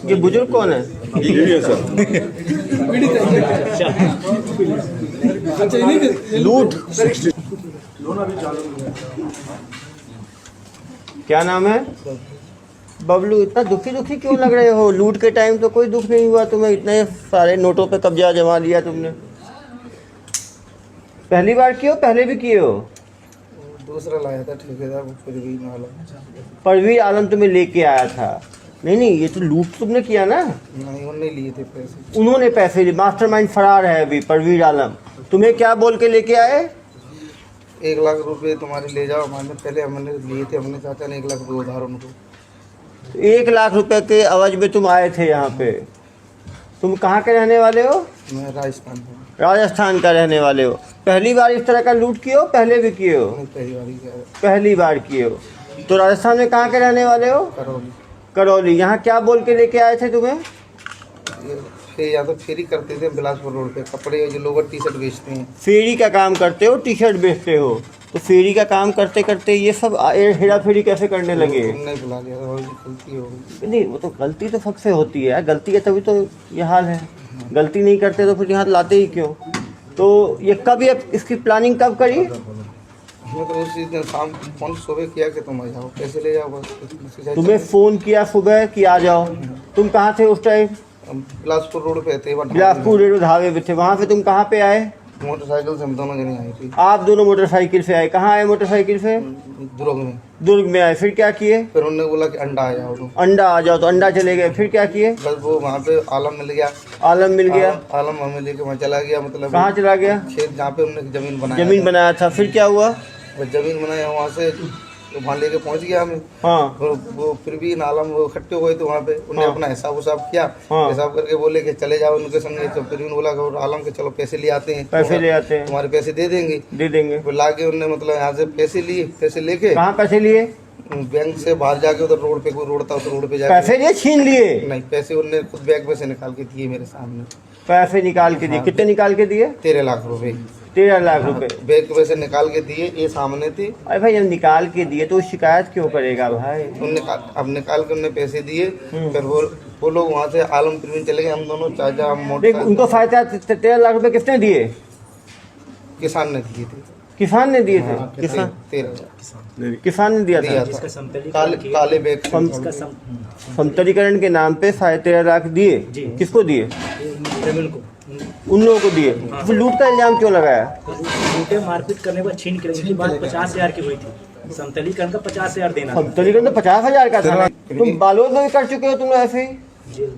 ये बुजुर्ग कौन है? ये है सर। लूट। क्या नाम है? बबलू। इतना दुखी दुखी क्यों लग रहे हो? लूट के टाइम तो कोई दुख नहीं हुआ तुम्हें, इतने सारे नोटों पे कब्जा जमा लिया तुमने। पहली बार किए हो, पहले भी किए हो? दूसरा लाया था ठेकेदार, वो परवीन आलम। परवीन आलम तुम्हें लेके आया था? नहीं, ये तो लूट तुमने किया ना। नहीं, उन्होंने लिए थे पैसे। उन्होंने पैसे लिए। मास्टरमाइंड फरार है अभी परवीन आलम। तुम्हें क्या बोल के लेके आए? 1 लाख रुपए तुम्हारे ले जाओ। पहले हमने लिए थे, हमने चाचा ने 1 लाख रुपए उधार उनको। 1 लाख रुपए के अवज में तुम आए थे यहाँ पे। तुम कहाँ के रहने वाले हो? मैं राजस्थान में। राजस्थान का रहने वाले हो। पहली बार इस तरह का लूट किए हो, पहले भी किए हो? पहली बार ही किया। पहली बार किए हो। तो राजस्थान में कहाँ के रहने वाले हो? करौली। करौली। यहाँ क्या बोल के लेके आए थे तुम्हें? ये या तो फेरी करते थे बिलासपुर रोड पे, कपड़े जो लोअर टी शर्ट बेचते हैं। फेरी का काम करते हो, टी शर्ट बेचते हो? तो फेरी का काम करते करते ये सब हेरा फेरी कैसे करने लगे? नहीं बुला लिया, गलती हो गई। नहीं, वो तो गलती तो सबसे होती है। गलती है तभी तो ये हाल है। गलती नहीं करते तो फिर यहाँ लाते ही क्यों? तो ये कब, ये इसकी प्लानिंग कब करी? मैं तो उसी दिन शाम फोन सुबह किया कि तुम आ जाओ, पैसे ले जाओ बस। तुम्हें फ़ोन किया सुबह कि आ जाओ? तुम कहाँ थे उस टाइम? बिलासपुर रोड पे थे। बिलासपुर रेलवे ढाबे पे थे। वहाँ से तुम कहाँ पे आए? मोटरसाइकिल से हम दोनों जने आए थे। आप दोनों मोटरसाइकिल से आए। कहाँ आए मोटरसाइकिल से? दुर्ग में। दुर्ग में आए। फिर क्या किए? फिर उन्होंने बोला कि अंडा आ जाओ तो। अंडा आ जाओ, तो अंडा चले गए। फिर क्या किए? बस वो वहाँ पे आलम मिल गया। आलम मिल गया। आलम हमें लेके वहाँ चला गया। मतलब कहाँ चला गया? खेत जहाँ पे उन्होंने जमीन बनाया। जमीन बनाया था। फिर क्या हुआ? बस जमीन बनाया वहाँ से, तो वहाँ लेके पहुँच गया हमें। हाँ। वो फिर भी आलम वो इकट्ठे हुए थे वहाँ पे। उन्होंने हाँ। अपना हिसाब उसाब किया। हाँ। हिसाब करके बोले कि चले जाओ उनके संग। तो फिर बोला कि आलम के चलो पैसे ले आते हैं, पैसे ले आते हैं, तुम्हारे पैसे दे देंगे। दे देंगे। फिर ला के उन्होंने मतलब यहाँ से पैसे लिए। पैसे लेके कहाँ पैसे लिए? बैंक से बाहर जाके उधर रोड पे, कोई रोड था उधर रोड पे जाके पैसे लिए, छीन लिए? नहीं, पैसे उन्होंने खुद बैग में से निकाल के दिए मेरे सामने। पैसे निकाल के दिए? कितने निकाल के दिए? 13 लाख रुपए। 13 लाख रुपए बैग में से निकाल के दिए, ये सामने थे। अरे भाई, जब निकाल के दिए तो शिकायत क्यों करेगा भाई? अब निकाल के उन्होंने पैसे दिए। फिर वो लोग वहाँ से आलम प्रवीण चले गए। हम दोनों चाचा हम देख, उनको फायदा 13 लाख रुपए किसने दिए? किसान ने दिए थे। किसान ने दिए थे? किसान 13 किसान ने दिया था। काले बैग। समतलीकरण के नाम पे 13.5 लाख दिए। किसको दिए? उन लोगों को दिए। फिर लूट का इल्जाम क्यों लगाया? लूटे, मारपीट करने पर छीन के उनकी बात 50,000 की हुई थी। समतलीकरण का 50,000 देना। समतलीकरण तो 50,000 का था। तुम बालोद में भी कर चुके हो तुम ऐसे ही?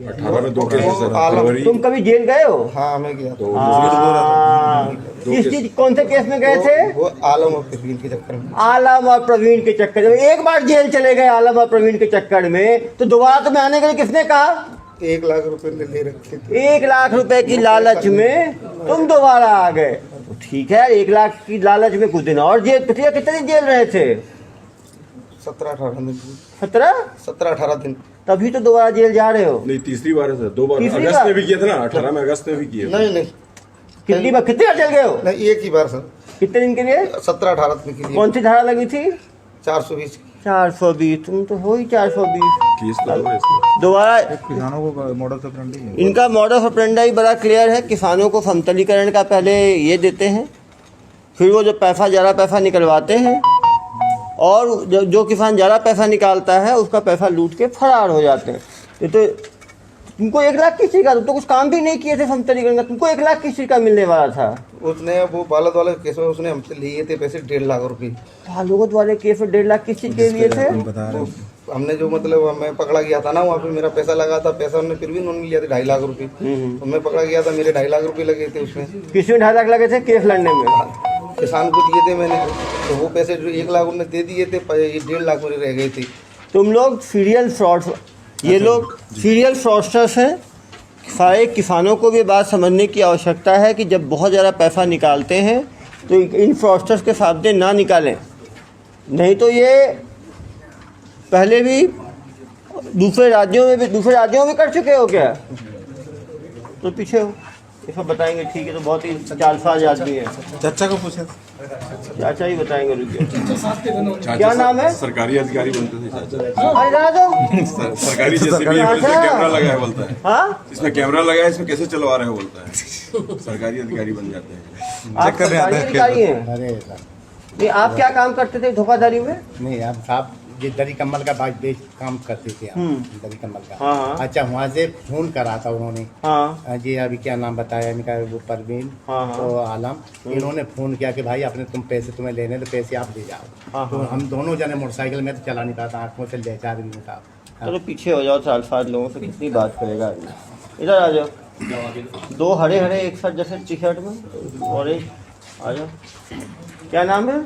18 में 2 केस है सर, फरवरी। तुम कभी जेल गए हो? हाँ, मैं गया तो था। इस चीज कौन से केस में गए थे? वो आलम और प्रवीण के चक्कर में। आलम और प्रवीण के चक्कर में। एक बार जेल चले गए आलम और प्रवीण के चक्कर में, तो दोबारा तुम्हें आने के लिए किसने कहा? 1 लाख रुपए ले रखे थे। 1 लाख रुपए की लालच में तुम दोबारा आ गए। तो ठीक है, 1 लाख की लालच में कुछ दिन और जेल। पिछले कितने दिन जेल रहे थे? 17-18 दिन। 17-18 दिन। तभी तो दोबारा जेल जा रहे हो। नहीं, तीसरी बार है सर। 2 बार तीसरी अगस्त बार? में भी किया था ना, 18 में अगस्त में भी किया। नहीं, कितनी बार, कितने बार जेल गए हो? नहीं, एक ही बार सर। कितने दिन के लिए? 17-18 दिन के लिए। कौन सी धारा लगी थी? 420। 420। तुम तो हो ही 420। केस तो है इसमें। दोबारा किसानों को मॉडल ऑपरेंडी इनका मॉडल ऑपरेंडी बड़ा क्लियर है। किसानों को समतलीकरण का पहले ये देते हैं, फिर वो जो पैसा ज़्यादा पैसा निकलवाते हैं, और जो किसान ज़्यादा पैसा निकालता है उसका पैसा लूट के फरार हो जाते हैं। ये तो तुमको 1 लाख किस चीज़ का? तुम तो कुछ काम भी नहीं किए थे समतलीकरण का। तुमको 1 लाख किस चीज़ का मिलने वाला था? उसने वो बालद वाले केस में उसने हमसे लिए थे पैसे 1.5 लाख रुपए। बालोद वाले केस में 1.5 लाख किस चीज़ के लिए थे? हमने जो मतलब मैं पकड़ा गया था ना, वहाँ पे मेरा पैसा लगा था। पैसा उन्होंने फिर भी उन्होंने लिया था 2.5 लाख रुपए। तो मैं पकड़ा गया था, मेरे 2.5 लाख रुपए लगे थे उसमें। किसमें 2.5 लाख लगे थे केस लड़ने में? किसान को दिए थे मैंने, तो वो पैसे जो 1 लाख उन्होंने दे दिए थे, 1.5 लाख मेरे रह गए थे। तुम लोग सीरियल फ्रॉड, ये लोग सीरियल फ्रॉडस्टर्स हैं। सारे किसानों को भी बात समझने की आवश्यकता है कि जब बहुत ज़्यादा पैसा निकालते हैं तो इन फ्रॉडस्टर्स के सामने ना निकालें, नहीं तो ये पहले भी दूसरे राज्यों में भी कर चुके हो क्या? तो पीछे हो। इसको बताएंगे, ठीक है। तो बहुत ही चालसाज आदमी है। चाचा को पूछे। चाचा ही बताएंगे, रुकिए। क्या नाम है? सरकारी अधिकारी बनते थे चाचा। अरे जाना दो। सरकारी जेसीबी है, इसमें कैमरा लगा है बोलता है। हाँ, इसमें कैमरा लगा है, इसमें कैसे चलवा रहे हो बोलता है। सरकारी अधिकारी बन जाते हैं। आप सरकारी अधिकारी हैं? अरे नहीं, आप क्या काम करते थे धोखाधड़ी में? नहीं, अब साहब ये दरी कम्बल का बाइक बेच काम करते थे हम, दरी कम्बल का। हाँ। अच्छा, वहाँ से फोन करा था उन्होंने। हाँ जी अभी क्या नाम बताया इनका, वो परवीन हाँ। तो आलम। इन्होंने फोन किया कि भाई अपने तुम पैसे तुम्हें लेने तो पैसे आप दे जाओ। हाँ, तो हम दोनों जने मोटरसाइकिल में तो चला नहीं पाता, आँखों से ले जा रही था। चलो पीछे हो जाओ, चालसाज लोगों से कितनी बात करेगा आदमी। इधर आ जाओ। दो हरे हरे एक साथ जैसे टी शर्ट में, ऑरेंज। आ जाओ। क्या नाम है?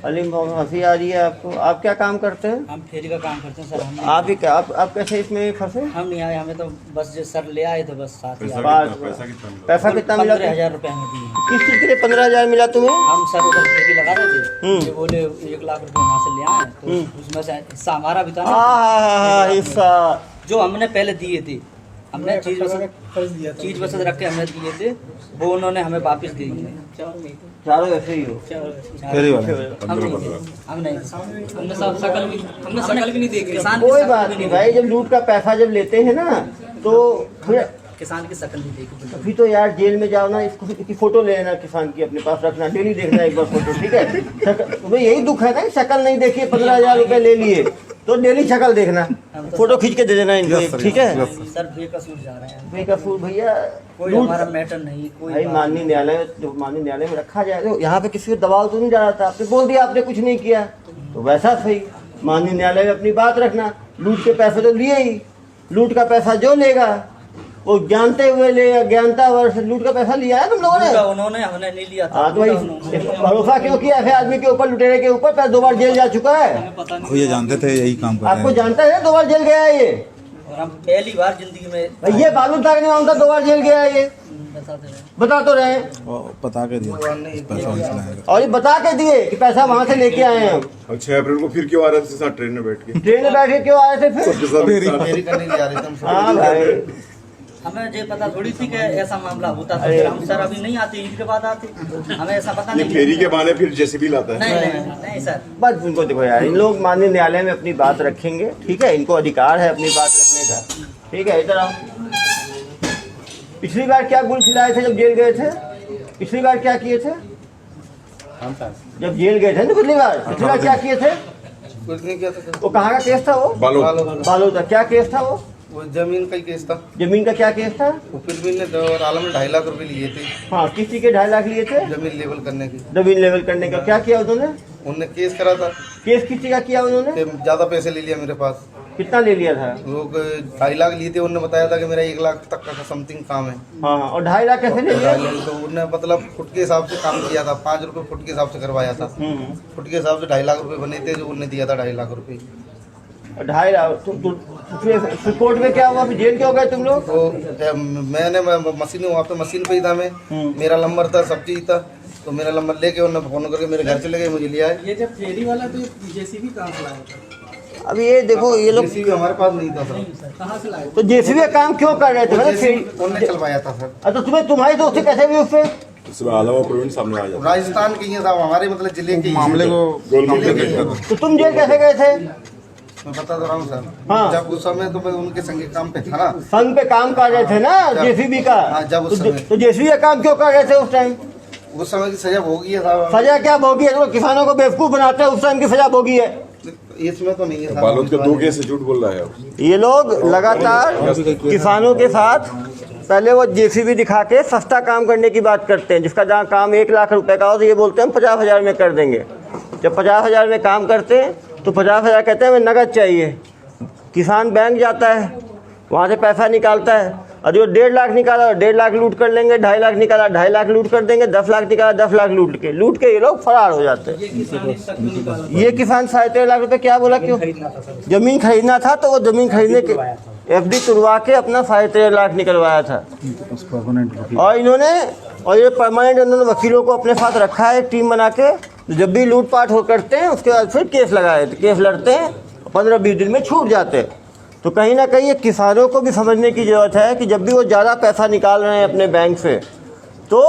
अली मोहम्मद। हंसी आ रही है आपको? आप क्या काम करते हैं? हम फेरी का काम करते हैं सर। हम आप ही क्या, आप कैसे इसमें फंसे? हम नहीं आए, हमें तो बस जो सर ले आए थे बस साथ ही। पैसा कितना मिला? 15,000 रुपए हमें दिए। किस चीज के लिए 15,000 मिला तुम्हें? हम सर उधर फेरी लगा रहे थे, ये बोले 1 लाख रुपए वहाँ से ले आए, तो उसमें से हिस्सा हमारा भी था ना, हाँ, हिस्सा जो हमने पहले दिए थे। हमने चीज बसत रख के हमने दिए थे, वो उन्होंने हमें वापस दे दिए। चारों ऐसे ही हो? फेरी वाले। हम नहीं, हमने सब शकल भी नहीं देखी। किसान कोई बात नहीं भाई, जब लूट का पैसा जब लेते हैं ना तो फिर किसान की शकल नहीं देखी। अभी तो यार जेल में जाओ ना, इसकी फोटो ले लेना, किसान की अपने पास रखना, डेली देखना एक बार फोटो, ठीक है? तुम्हें यही दुख है ना, शक्ल नहीं देखी, 15,000 रुपए ले लिए, तो डेली शक्ल देखना, फोटो खींच के दे देना इनको, ठीक है? सर बेकसूर जा रहे हैं, बेकसूर भैया, कोई हमारा मैटर नहीं। कोई भाई माननीय न्यायालय, जो माननीय न्यायालय में रखा जाए, तो यहाँ पे किसी को दबाव तो नहीं डाला था, आपने बोल दिया आपने कुछ नहीं किया, तो वैसा सही। माननीय न्यायालय में अपनी बात रखना। लूट के पैसे तो लिए ही, लूट का पैसा जो लेगा वो जानते हुए ले, अज्ञानतावश लूट का पैसा लिया है तुम लोगों ने? उन्होंने, हमने नहीं लिया था। हाँ तो भाई भरोसा क्यों किया ऐसे आदमी के ऊपर, लुटेरे के ऊपर? पैसा 2 बार जेल जा चुका है। वो ये जानते थे यही काम कर रहे आपको हैं। जानता है 2 बार जेल गया है ये? और हम पहली बार जिंदगी में भाई ये बालू ताकने वाला 2 बार जेल गया है ये, बता तो रहे हैं। वो बता के दिया पैसा वहीं से लाएंगे। और ये बता के दिए कि पैसा वहाँ से लेके आए हैं हम। और 6 अप्रैल को फिर क्यों आ रहे थे साथ ट्रेन में बैठ के? ट्रेन में बैठ के क्यों आए थे फिर? फेरी करने ले जा रहे थे हम। हाँ भाई, हमें ये पता थोड़ी थी कि ऐसा मामला होता था। फिर हम सर अभी नहीं आते, ईद के बाद आते, हमें ऐसा पता ये नहीं। फेरी के बहाने फिर जेसीबी लाता है। नहीं सर, बस इनको देखो यार, इन लोग माननीय न्यायालय में अपनी बात रखेंगे, ठीक है? इनको अधिकार है अपनी बात रखने का, ठीक है? इधर आओ। पिछली बार क्या गुल खिलाए थे जब जेल गए थे? पिछली बार क्या किए थे जब जेल गए थे ना? पिछली बार क्या किए थे? कुछ नहीं किया था। वो कहाँ का केस था? वो बालो था। क्या केस था वो? वो जमीन का ही केस था। जमीन का क्या केस था? वो फिर ने और आलम ने 2.5 लाख रुपए लिए थे हाँ, किसी के 2.5 लाख लिए थे जमीन लेवल करने की। जमीन लेवल करने का। क्या किया उन्होंने? उनने केस करा था केस किसी का किया उन्होंने? कि ज्यादा पैसे ले लिया मेरे पास। कितना ले लिया था? लोग 2.5 लाख लिए थे। उन्होंने बताया था कि मेरा 1 लाख तक का समथिंग काम है। हाँ, और 2.5 लाख कैसे ले लिया? तो उन्होंने मतलब फुट के हिसाब से काम किया था। 5 रुपए फुट के हिसाब से करवाया था। फुट के हिसाब से 2.5 लाख रुपए बने थे, जो उन्होंने दिया था 2.5 लाख रुपए। 2.5 लाख। फिर कोर्ट में क्या हुआ? फिर जेल क्यों गए तुम लोग? तो मैंने मशीन वहाँ पे मशीन पे ही था मैं, मेरा नंबर था, सब चीज था। तो मेरा नंबर लेके उन्होंने फोन करके मेरे घर चले गए, मुझे लिया है। ये जब फेरी वाला तो जेसीबी कहाँ से लाया था? अब ये देखो, ये लोग जेसीबी हमारे पास नहीं था सर। कहाँ से लाया? तो जेसीबी का काम क्यों कर रहे थे? उन्होंने चलवाया था सर। तो तुम्हारी दोस्ती कैसे भी उससे? इसमें आलम और प्रवीण सामने आ जाते राजस्थान के ही साहब, हमारे मतलब जिले के ही हैं। मामले को गोलमाल में देखा था। तो तुम जेल कैसे गए थे? मैं बता तो रहा हूँ सर। हाँ। जब उस समय तो मैं उनके संगे काम पे था ना। संघ पे काम कर रहे थे ना जेसीबी का? हाँ, जब उस समय। तो जेसीबी का काम क्यों कर रहे थे उस टाइम? उस समय की सजा भोगी है साहब। सजा क्या भोगी है? तो किसानों को बेवकूफ बनाते हैं, उस टाइम की सजा भोगी है। इसमें तो नहीं है साहब। बालोद के 2 केस से झूठ बोल रहा है। ये लोग लगातार किसानों के साथ पहले वो जेसीबी दिखा के सस्ता काम करने की बात करते हैं, जिसका जहाँ काम 1 लाख रुपए का हो तो ये बोलते हैं हम 50,000 में कर देंगे। जब 50,000 में काम करते हैं तो 50,000 कहते हैं हमें नगद चाहिए। किसान बैंक जाता है, वहाँ से पैसा निकालता है, और जो 1.5 लाख निकाला 1.5 लाख लूट कर लेंगे, 2.5 लाख निकाला 2.5 लाख लूट कर देंगे, 10 लाख निकाला 10 लाख लूट के ये लोग फरार हो जाते हैं। ये किसान 13.5 लाख रुपए क्या बोला? क्यों? जमीन खरीदना था तो वो जमीन खरीदने के FD तुड़वा के अपना 13.5 लाख निकलवाया था। और ये परमानेंट इन्होंने वकीलों को अपने साथ रखा है, टीम बना के। जब भी लूटपाट हो करते हैं उसके बाद फिर केस लगाए, केस लड़ते हैं, 15-20 दिन में छूट जाते हैं। तो कहीं ना कहीं ये किसानों को भी समझने की ज़रूरत है कि जब भी वो ज़्यादा पैसा निकाल रहे हैं अपने बैंक से तो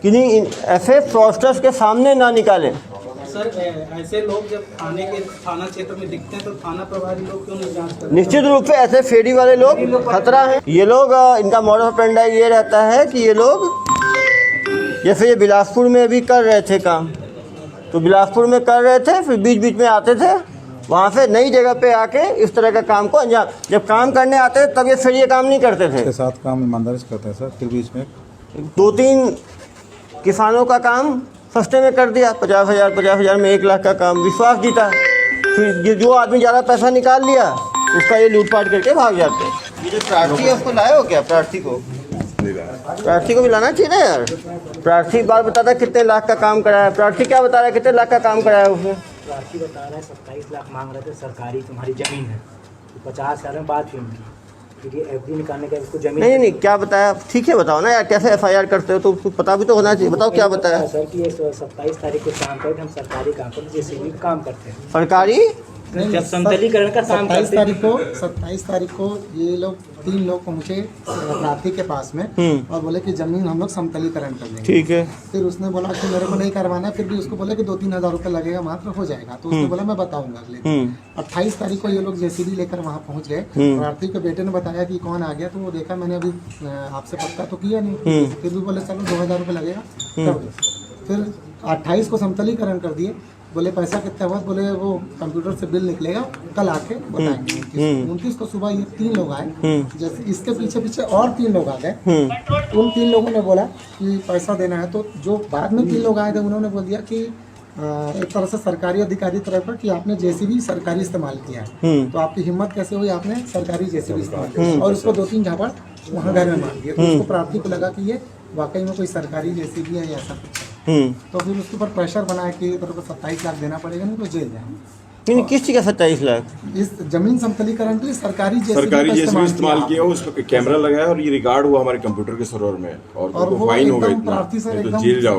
किन्हीं ऐसे फ्रॉडस्टर्स के सामने ना निकालें। सर ऐसे लोग जब थाना क्षेत्र में दिखते हैं तो थाना प्रभारी लोग क्यों नहीं जांच करते? निश्चित रूप से ऐसे फेरी वाले लोग खतरा हैं। ये लोग इनका मॉडल ऑपरेंडी ये रहता है कि ये लोग जैसे ये बिलासपुर में भी कर रहे थे काम, तो बिलासपुर में कर रहे थे, फिर बीच बीच में आते थे, वहाँ से नई जगह पे आके इस तरह का काम को अंजाम, जब काम करने आते थे तब ये फिर ये काम नहीं करते थे। के साथ काम ईमानदारी से करते हैं सर, फिर बीच में 2-3 किसानों का काम सस्ते में कर दिया, 50,000 में 1 लाख का काम, विश्वास जीता। फिर जो आदमी ज़्यादा पैसा निकाल लिया उसका ये लूटपाट करके भाग जाते हैं। ये जो प्रार्थी है उसको लाए हो क्या? प्रार्थी को भी लाना चाहिए ना यार। प्रार्थी बात बताता है कितने लाख का काम कराया, प्रार्थी क्या बता रहा है कितने लाख का काम कराया उसने? प्रार्थी बता रहा है 27 लाख मांग रहे थे, सरकारी तुम्हारी जमीन है, तो 50,000 में बात हुई उनकी, फिर ये एफडी निकालने के उसको जमीन नहीं क्या बताया, ठीक है बताओ ना यार, कैसे एफआईआर करते हो तो उसको पता भी तो होना चाहिए, बताओ क्या बताया। सर कि 27 तारीख को शाम तक हम सरकारी काम करते, जैसे भी काम करते हैं सरकारी जब समतलीकरण का काम करते हैं। 27 तारीख को ये लोग 3 लोग पहुंचे प्रार्थी के पास में और बोले कि जमीन हम लोग समतलीकरण कर लेंगे। ठीक है। फिर उसने बोला कि मेरे को नहीं करवाना, फिर भी उसको बोले कि 2-3 हज़ार रुपये लगेगा मात्र, हो जाएगा। तो उसने बोला मैं बताऊंगा अगले। 28 तारीख को ये लोग जेसीबी लेकर वहाँ पहुँच गए। प्रार्थी के बेटे ने बताया कि कौन आ गया, तो वो देखा मैंने अभी आपसे पक्का तो किया नहीं, फिर भी बोले चलो 2,000 रुपये लगेगा कर दो। फिर 28 को समतलीकरण कर दिए, बोले पैसा कितना हुआ, बोले वो कंप्यूटर से बिल निकलेगा कल आके बताएंगे। 29 को सुबह ये 3 लोग आए, जैसे इसके पीछे और 3 लोग आ गए। उन 3 लोगों ने बोला कि पैसा देना है, तो जो बाद में 3 लोग आए थे उन्होंने बोल दिया कि एक तरह से सरकारी अधिकारी तरफ पर कि आपने जेसीबी सरकारी इस्तेमाल किया है, तो आपकी हिम्मत कैसे हुई, आपने सरकारी जेसीबी इस्तेमाल किया, और उसको 2-3 झापड़ वहाँ घर में मार दिए। तो उसको प्रार्थी को लगा कि ये वाकई में कोई सरकारी जेसीबी है या ऐसा कुछ है। तो फिर उसके ऊपर प्रेशर बनाया कि तेरे को 27 लाख देना पड़ेगा, नहीं तो जेल जाएंगे। नहीं किस चीज़ का 27 लाख? इस जमीन समतलीकरण के लिए सरकारी जेसीबी इस्तेमाल किया, उस पर कैमरा लगाया और ये रिकॉर्ड हुआ हमारे कंप्यूटर के सर्वर में, और वो फाइन हो गया इतना, तो जेल जाओ।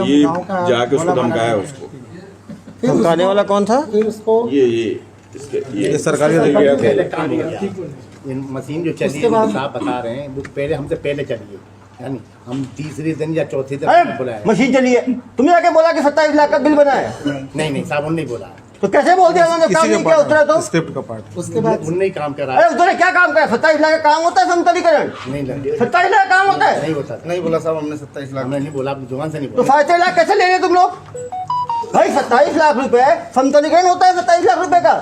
ये जाके उसको धमकाया, उसको धमकाने वाला कौन था? फिर उसको ये सरकारी मशीन जो चली है आप बता रहे हैं, पहले हमसे पहले चली है, यानी हम तीसरे दिन या चौथे दिन बुलाए। मशीन चली है, तुमने आके बोला कि 27 लाख का बिल बना है? नहीं साहब उन्होंने बोला, तो कैसे बोल दिया उन्होंने? काम नहीं किया उतना तो स्क्रिप्ट का पार्ट। उसके बाद उन्होंने काम करा। अरे उन्होंने क्या काम करा? 27 लाख का काम होता है समतलीकरण? नहीं 27 लाख का काम होता है? नहीं होता, नहीं बोला साहब हमने 27 लाख हमने नहीं बोला, अपनी जुबान से नहीं तो बोला। 27 लाख कैसे ले रहे तुम लोग भाई? 27 लाख रुपए समतलीकरण होता है 27 लाख रुपए का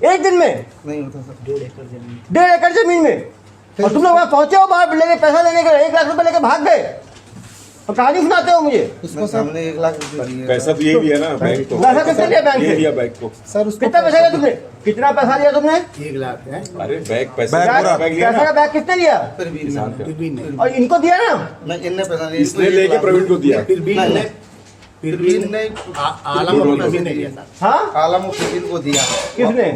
एक दिन में? नहीं होता सर। 1.5 एकड़ जमीन में, और तुम लोग वहाँ पहुंचे हो, बाहर लेके पैसा लेने के 1 लाख रुपए लेके भाग गए, और कहानी सुनाते हो मुझे। उसको सामने 1 लाख रुपये दिए। पैसा तो ये भी है ना बैंक को, पैसा कितना लिया बैंक से? दिया बैंक को। सर उसको कितना पैसा लिया तुमने? कितना पैसा लिया तुमने? 1 लाख है, अरे बैग पैसा बैग पूरा। बैग लिया पैसा का ना, बैग कितने लिया? फिर भी नहीं। और इनको दिया ना? नहीं इनने पैसा नहीं, इसने लेके प्रवीण को दिया। फिर भी नहीं आलम और कभी नहीं दिया था। हाँ आलम मुफ्ती को दिया। किसने?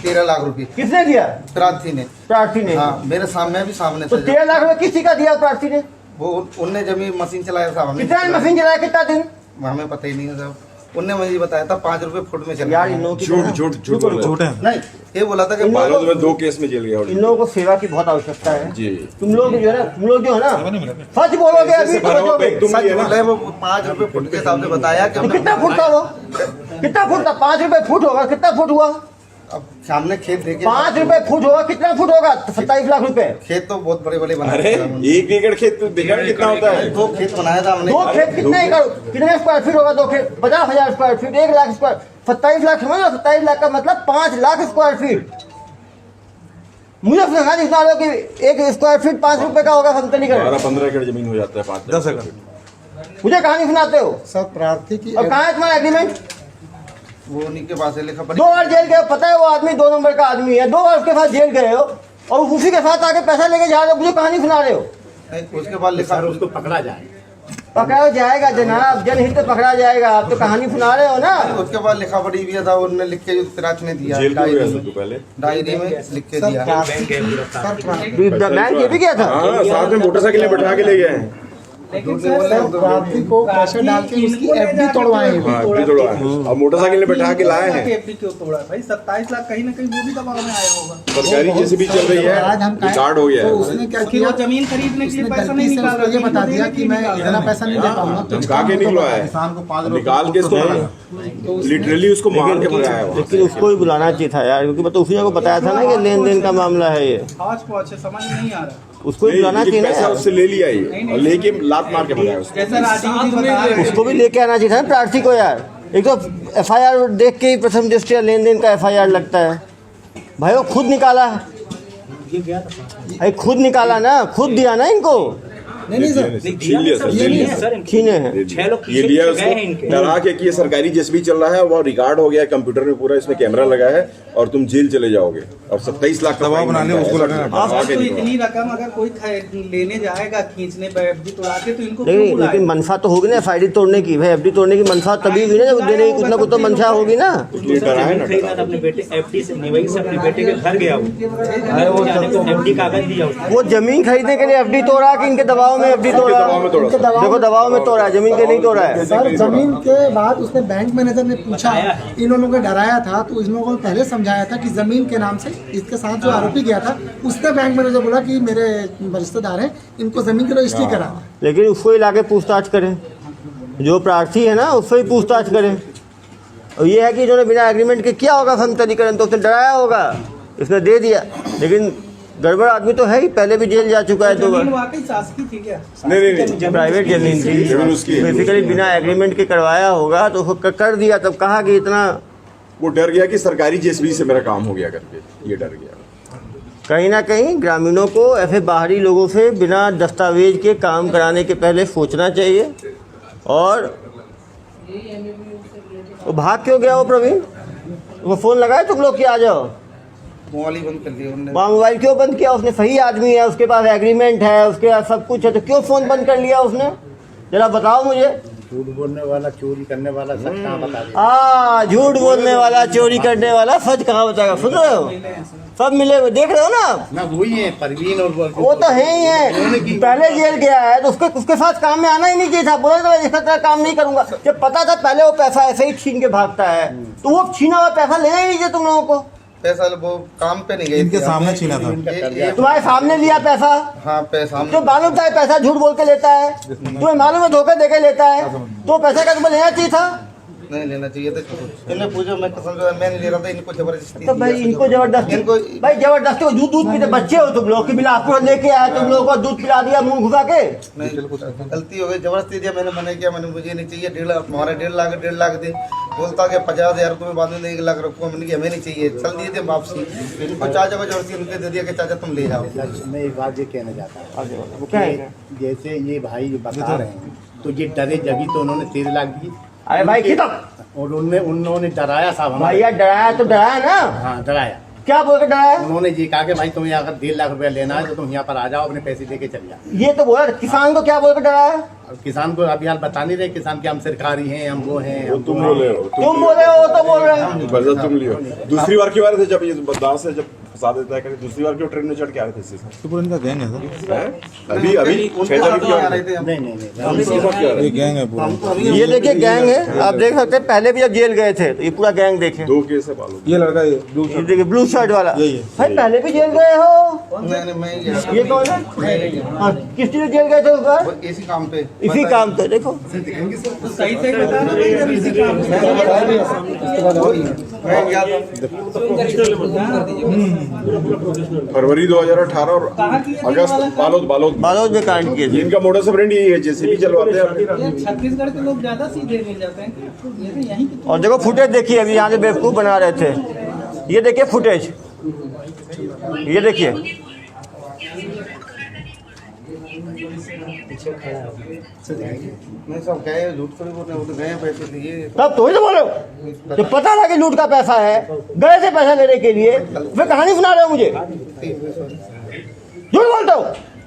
13 लाख रुपए किसने दिया? प्रार्थी ने। प्रार्थी ने? हाँ मेरे सामने भी सामने तो था। 13 लाख रुपए किसी का दिया प्रार्थी ने? वो उनने जमीन मशीन चलाया साहब, हमने कितना मशीन चलाया, कितना दिन? हमें पता ही नहीं है साहब। उनने मुझे बताया था 5 रुपए फुट में चला। यार इन लोगों की झूठ बोल रहे छोटे हैं। हैं। नहीं ये बोला था कि इन लोगों बालोद में 2 केस में जेल गया इन लोगों को सेवा की बहुत आवश्यकता है जी। तुम लोग जो है ना, सच बोलोगे अभी तो बचोगे। सच बोल रहे, वो 5 रुपए फुट के हिसाब से बताया कि तो हमने- कितना फुट था वो? कितना फुट था? 5 रुपए फुट होगा, कितना फुट हुआ? अब सामने खेत देखे 5 रुपए फुट होगा, कितना फुट होगा? 27 लाख रुपए। खेत तो बहुत बड़े बड़े बनाए अरे थे हमने। 1 एकड़ खेत तो देखा कितना होता है? 2 खेत बनाया था हमने। 2 खेत कितने एकड़, कितने स्क्वायर फीट होगा? 2 खेत 50,000 square feet, 1 lakh square, 27 lakh समझ लो। 27 लाख का मतलब 5 लाख स्क्वायर फीट। मुझे समझा नहीं इतना कि 1 स्क्वायर फीट 5 रुपए का होगा समतलीकरण। 12-15 एकड़ जमीन हो जाता है, 10 एकड़। मुझे कहानी सुनाते हो। सर प्रार्थी की और कहाँ है तुम्हारा एग्रीमेंट? वो उन्हीं के पास है लिखा 2 बार जेल गए, पता है वो आदमी 2 नंबर का आदमी है, 2 बार उसके साथ जेल गए हो और उसी के साथ आके पैसा लेके जा रहे हो, मुझे कहानी सुना रहे हो। नहीं, उसके बाद लिखा सर उसको पकड़ा जाए, पकड़ा जाएगा जनाब, जनहित पे पकड़ा जाएगा। आप तो कहानी सुना रहे हो ना। उसके बाद लिखा पड़ी भी था, उन्होंने लिख के युवराज ने दिया जेल क्यों गया डायरी सबको पहले? डायरी में लिख के सर दिया। प्रार्थी बैंक ये भी क्या था? हाँ साथ में मोटरसाइकिल में बैठा के ले गए हैं। लेकिन झूठ नहीं बोल रहे हैं, तो प्रार्थी को प्रेशर डाल के उसकी एफडी तोड़वाए हैं। हाँ, FD तोड़वाए हैं। और मोटरसाइकिल में बैठा के लाए हैं। एफडी क्यों तोड़ा भाई? 27 लाख कहीं ना कहीं वो भी दबाव में आया होगा। सरकारी जेसीबी चल रही है, आज हम रिकॉर्ड हो गया तो है। उसने क्या कि किया, वो जमीन खरीदने के लिए उसने पैसा गलती नहीं से निकाल उसको ये बता दिया कि मैं इतना पैसा नहीं दे पाऊंगा, हम कुछ कहा के निकलवाया है, किसान को 5 रुपए निकाल के इसको लिटरली उसको मार के भगाया है वहाँ से। लेकिन उसको ही बुलाना चाहिए था यार, क्योंकि मतलब उसी को बताया था ना कि लेन देन का मामला है ये, आज पहुंचे समझ नहीं आ रहा। उसको ही बुलाना चाहिए पैसा ना। उससे ले लिया ये और लेके लात मार के भगाया उसको। जैसा राजीव जी बता रहे उसको भी लेके आना चाहिए था ना प्रार्थी को यार। एक तो एफआईआर देख के ही प्रथम दृष्टया लेन देन का एफआईआर लगता है। भाई वो खुद निकाला, भाई खुद निकाला ना, खुद दिया ना इनको। नहीं सर, छीन लिया सर, छीन लिया सर। छीने हैं। ये लिया उसको डरा के कि ये सरकारी जेसीबी चल रहा है, वो रिकॉर्ड हो गया है कंप्यूटर में पूरा, इसमें कैमरा लगा है और तुम जेल चले जाओगे और 27 लाख दबाव बना लिया, उसको लगेगा। तो इतनी रकम अगर कोई लेने जाएगा खींचने पर एफडी तोड़ा के, तो इनको क्यों लेकिन बुलाएगा? मनसा तो होगी ना एफआईडी तोड़ने की। भाई एफडी तोड़ने की मनसा तभी हुई ना जब देने की कुछ ना कुछ तो मनसा होगी ना। अपने बेटे एफडी से निवई से अपने बेटे के घर गया वो एफडी कागज दिया उसने। वो जमीन खरीदने के लिए एफडी तोड़ा कि इनके दबाव में एफडी तोड़ा? दबाव में तोड़ा सर। देखो दबाव में तोड़ा है, जमीन के नहीं तोड़ा है। सर जमीन के बाद उसने बैंक मैनेजर ने पूछा, इन लोगों को डराया था, तो इन लोगों को पहले समझाया था कि जमीन के नाम से इसके साथ जो आरोपी गया था, उसने बैंक मैनेजर बोला कि मेरे रिश्तेदार हैं, इनको जमीन की रजिस्ट्री करा। लेकिन उसको ही लाके पूछताछ करें, जो प्रार्थी है ना उससे ही पूछताछ करें। और ये है कि इन्होंने बिना एग्रीमेंट के किया होगा संतरीकरण, तो उसने डराया होगा, इसने दे दिया। लेकिन गड़बड़ आदमी तो है ही, पहले भी जेल जा चुका है 2 बार। जमीन वाकई शासकीय थी क्या? नहीं प्राइवेट जमीन थी, जमीन उसकी। बेसिकली बिना एग्रीमेंट के करवाया होगा तो उसको कर दिया, तब कहा कि इतना वो डर गया कि सरकारी जेसीबी से मेरा काम हो गया करके, ये डर गया। कहीं ना कहीं ग्रामीणों को ऐसे बाहरी लोगों से बिना दस्तावेज के काम कराने के पहले सोचना चाहिए। और वो भाग क्यों गया वो प्रवीण? वो फ़ोन लगाए तुम लोग कि आ जाओ? मोबाइल ही बंद कर दिया उन्होंने। वहाँ मोबाइल क्यों बंद किया उसने? सही आदमी है, उसके पास एग्रीमेंट है, उसके पास सब कुछ है, तो क्यों फ़ोन बंद कर लिया उसने? जरा बताओ मुझे। झूठ बोलने वाला, चोरी करने वाला सच कहाँ बता देगा? झूठ बोलने वाला, चोरी करने वाला सच कहाँ बताएगा? सुन रहे हो? सब मिले हुए देख रहे हो ना? ना वही है परवीन और वो तो है ही है। पहले जेल गया है तो उसके साथ काम में आना ही नहीं चाहिए था। बोला था इसका तरह काम नहीं करूंगा, जब पता था पहले वो पैसा ऐसे ही छीन के भागता है, तो वो छीना हुआ पैसा लेना ही नहीं चाहिए तुम लोगों को। पैसा वो काम पे नहीं गए इनके थे। सामने छीना था। तुम्हारे सामने लिया पैसा, हाँ पैसा जो मालूम था ये पैसा झूठ बोल के लेता है, तुम्हें मालूम है धोखे देके लेता है, तो पैसा का तुम्हें लेना चाहिए था। नहीं लेना चाहिए था। इन्होंने पूछा, मैं कसम से मैं नहीं ले रहा था, इनको जबरदस्ती तो भाई इनको जबरदस्ती, भाई जबरदस्ती को दूध पीते बच्चे हो तुम लोग कि बिना आपको लेके आए, तुम लोगों को दूध पिला दिया मुंह घुसा के। नहीं गलती हो गई, जबरदस्ती दिया मैंने, मना किया, मैंने मुझे नहीं चाहिए 1.5 लाख, तुम्हारे 1.5 लाख दे। बोलता कि 50,000 तुम्हें बाद में 1 लाख रखो, मैंने हमें नहीं चाहिए, चल दिए थे वापसी। इनको चाचा को जबरदस्ती उनके दे दिया कि चाचा तुम ले जाओ। मैं एक बात ये कहना चाहता हूँ, जैसे ये भाई बता रहे हैं, तो ये डरे जगी तो उन्होंने 13 लाख दिए। अरे भाई खिदम, और उन्होंने डराया साहब हमारे। भैया डराया तो डराया ना, हाँ डराया। क्या बोल के डराया? उन्होंने ये कहा कि भाई तुम्हें अगर 1.5 लाख रुपया लेना है तो तुम यहाँ पर आ जाओ, अपने पैसे लेके चल जाओ। ये तो बोला किसान को क्या बोल के डराया? और किसान को अभी हाल बता नहीं रहे, किसान के हम सरकारी हैं, हम वो हैं, हम तुम बोले हो, तुम बोले हो तो बोल रहे हो। बजट तुम लियो। दूसरी बार क्यों आ रहे थे जब ये बदलाव से जब फंसा देता है, दूसरी बार क्यों ट्रेन में चढ़ के आ रहे थे इससे? तो पूरा इनका गैंग है सर। अभी 6 तारीख क्यों आ रहे थे? नहीं ये गैंग है पूरा। ये देखिए गैंग है, आप देख सकते हैं। पहले भी जब जेल गए थे तो ये पूरा गैंग देखे। 2 केस है बालू। ये लड़का ये ये देखिए ब्लू शर्ट वाला, यही है। भाई पहले भी जेल गए हो? मैं ये कौन है? हाँ, किस चीज जेल गए थे उस बार? इसी काम पे, इसी काम पे। देखो सही से बता रहे हैं, इसी काम से। मैं गया फरवरी 2018 और अगस्त बालोद में कांड किए थे। इनका मोडस ऑपरेंडी यही है, जेसीबी चलवाते हैं। ये छत्तीसगढ़ के लोग ज्यादा सीधे मिल जाते हैं, ये तो यहीं के। और देखो फुटेज देखिए, अभी यहाँ से बेवकूफ बना रहे थे। ये देखिए फुटेज, ये देखिए। नहीं सब गए, झूठ थोड़ी बोल रहे, वो तो गए पैसे लिए। तब तो ही तो बोलो, जब पता था कि लूट का पैसा है, गए थे पैसा लेने के लिए, फिर कहानी सुना रहे हो मुझे? झूठ बोलते हो।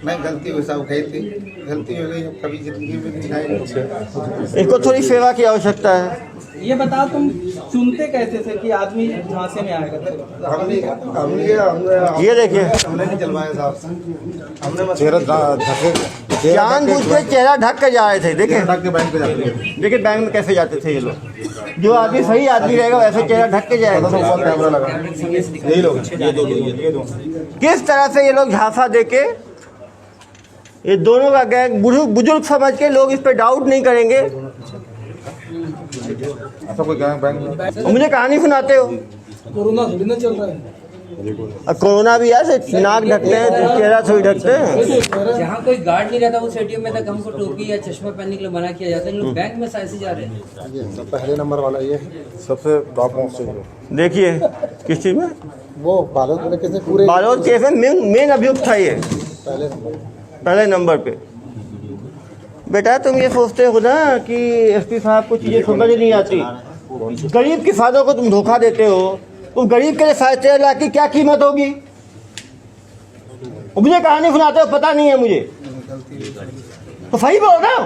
नहीं गलती हुई साहब, गए थे, गलती हो गई, अब कभी जिंदगी में नहीं आएगी। इसको थोड़ी सेवा की आवश्यकता है। ये बताओ तुम चुनते कैसे थे कि आदमी झांसे में आएगा? हमने ये देखिए, हमने नहीं चलवाया साहब, हमने बस चेहरा धके जानबूझ के चेहरा ढक के जा रहे थे। देखिए ढक के बैंक पे जाते हैं। देखिए बैंक में कैसे जाते थे ये लोग। जो आदमी सही आदमी रहेगा वैसे चेहरा ढक के जाएगा। कैमरा लगा यही लोग ये दो किस तरह से ये लोग झांसा देके, ये दोनों का गैंग बुजुर्ग समझ के लोग इस पे डाउट नहीं करेंगे। ऐसा कोई बैंक मुझे कहानी सुनाते हो। कोरोना थोड़ी ना चल रहा है। अब कोरोना भी है, नाक ढकते हैं, चेहरा थोड़ी ढकते हैं। जहाँ कोई गार्ड नहीं रहता उस एटीएम में तक हमको टोपी या चश्मा पहनने के लिए मना किया जाता है। लोग बैंक में ऐसे जा रहे हैं। ये पहले नंबर वाला ये सबसे टॉप मोस्ट है। देखिए किस चीज में, वो बालोद में कैसे पूरे बालोद केस में मेन अभियुक्त था ये, पहले नंबर पे। बेटा तुम ये सोचते हो ना कि एसपी साहब को चीज़ें समझ नहीं आती। गरीब किसानों को तुम धोखा देते हो। तुम गरीब के लिए 3.5 लाख की क्या कीमत होगी? मुझे कहानी सुनाते हो, पता नहीं है मुझे। तो सही बोलो ना,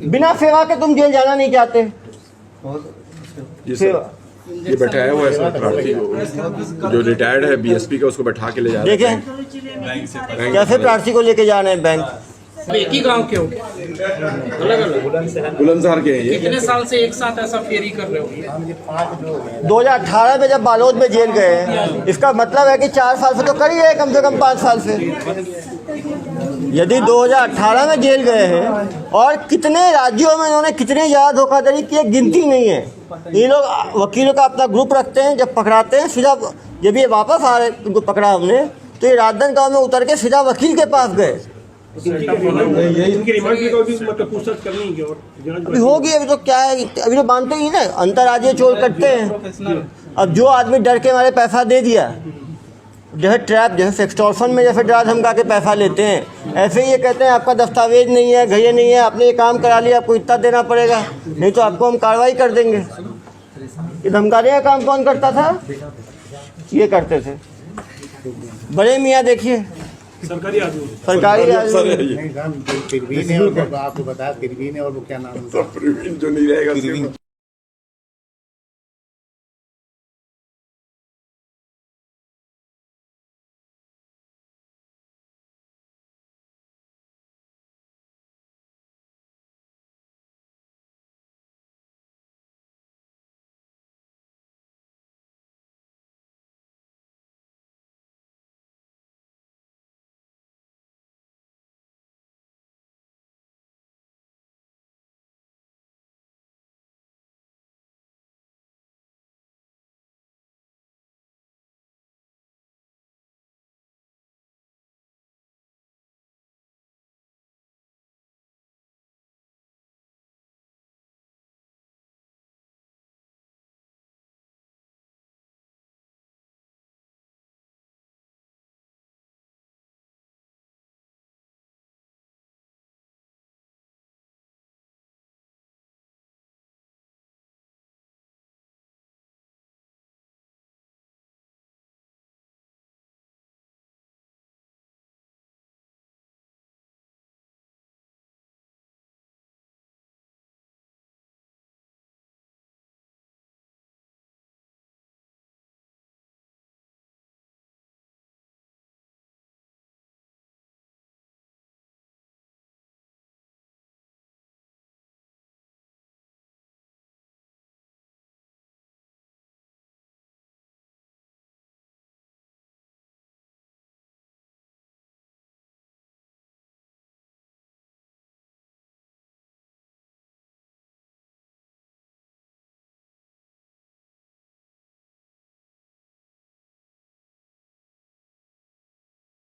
बिना सेवा के तुम जेल जाना नहीं चाहते। सेवा ये बैठा है वो ऐसा प्रार्थी जो रिटायर्ड है बीएसपी का, उसको बैठा के ले जा रहे देखें कैसे प्रार्थी को लेके जा रहे हैं बैंक। एक ही गांव के हो, अलग अलग बुलंदशहर के हैं ये। कितने साल से एक साथ ऐसा फेरी कर रहे हो? 2018 में जब बालोद में जेल गए, इसका मतलब है कि 4 साल से तो कर ही रहे, कम से कम 5 साल से। यदि 2018 में जेल गए हैं और कितने राज्यों में इन्होंने कितने ज़्यादा धोखाधड़ी की गिनती नहीं है। ये लोग वकीलों का अपना ग्रुप रखते हैं, जब पकड़ाते हैं सीधा, जब ये वापस आ रहे उनको पकड़ा हमने तो ये राजधन गाँव में उतर के सीधा वकील के पास गए। अभी होगी, अभी तो क्या है, अभी तो मानते ही ना, अंतर्राज्यीय चोर करते हैं। अब जो आदमी डर के हमारे पैसा दे दिया, जैसे ट्रैप, जैसे एक्सटॉर्शन में जैसे डरा धमका के पैसा लेते हैं, ऐसे ही ये कहते हैं आपका दस्तावेज नहीं है, घये नहीं है, आपने ये काम करा लिया, आपको इतना देना पड़ेगा, नहीं तो आपको हम कार्रवाई कर देंगे। ये धमकाने का काम कौन करता था? ये करते थे बड़े मियाँ। देखिए सरकारी आदमी आपको बताया, और वो क्या नाम है? जो नहीं रहेगा